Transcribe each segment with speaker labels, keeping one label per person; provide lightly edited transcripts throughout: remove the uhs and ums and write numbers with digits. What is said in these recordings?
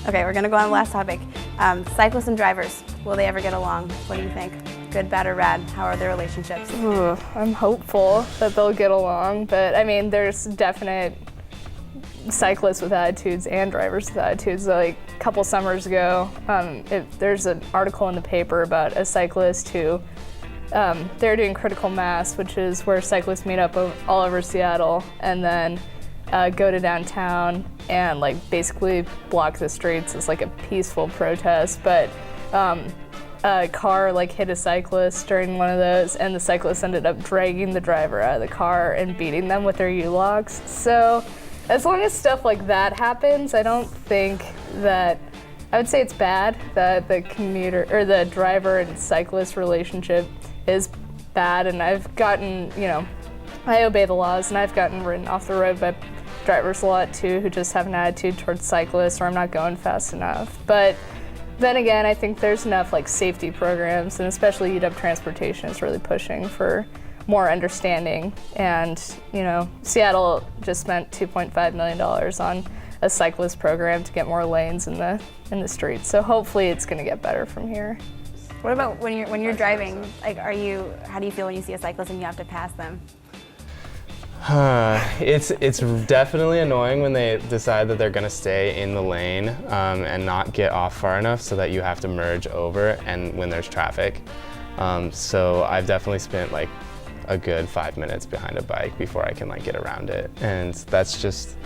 Speaker 1: Okay, we're gonna go on to the last topic. Cyclists and drivers, will they ever get along? What do you think? Good, bad, or rad? How are their relationships?
Speaker 2: Ooh, I'm hopeful that they'll get along, but I mean, there's definite cyclists with attitudes and drivers with attitudes. Like a couple summers ago, there's an article in the paper about a cyclist who they're doing critical mass, which is where cyclists meet up all over Seattle and then go to downtown and like basically block the streets as like a peaceful protest. But a car like hit a cyclist during one of those, and the cyclist ended up dragging the driver out of the car and beating them with their U-locks. So as long as stuff like that happens, I don't think that, I would say it's bad that the commuter or the driver and cyclist relationship is bad. And I've gotten, I obey the laws, and I've gotten ridden off the road by drivers a lot too who just have an attitude towards cyclists, or I'm not going fast enough. But then again, I think there's enough like safety programs, and especially UW Transportation is really pushing for more understanding. And Seattle just spent $2.5 million on a cyclist program to get more lanes in the streets. So hopefully it's going to get better from here.
Speaker 1: What about when you're driving? Like, how do you feel when you see a cyclist and you have to pass them?
Speaker 3: It's definitely annoying when they decide that they're gonna stay in the lane and not get off far enough so that you have to merge over, and when there's traffic. So I've definitely spent like a good 5 minutes behind a bike before I can like get around it, and that's just,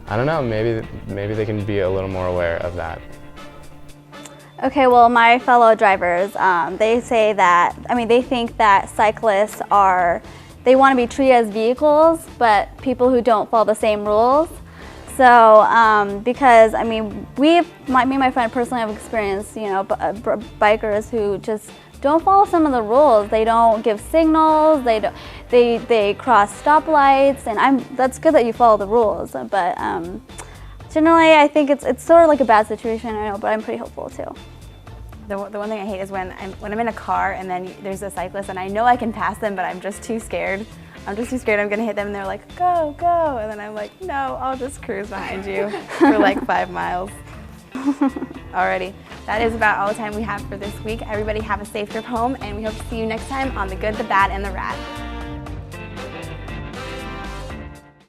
Speaker 3: I don't know, maybe they can be a little more aware of that.
Speaker 4: Okay, well, my fellow drivers, they say that, they think that cyclists they want to be treated as vehicles, but people who don't follow the same rules. So, because me and my friend personally have experienced, bikers who just don't follow some of the rules. They don't give signals. They cross stoplights, and that's good that you follow the rules. But generally, I think it's sort of like a bad situation. I know, but I'm pretty hopeful too.
Speaker 1: The one thing I hate is when I'm in a car and then there's a cyclist and I know I can pass them, but I'm just too scared. I'm gonna hit them, and they're like, go, go. And then I'm like, no, I'll just cruise behind you for like 5 miles. Alrighty, that is about all the time we have for this week. Everybody have a safe trip home, and we hope to see you next time on The Good, the Bad, and the Rad.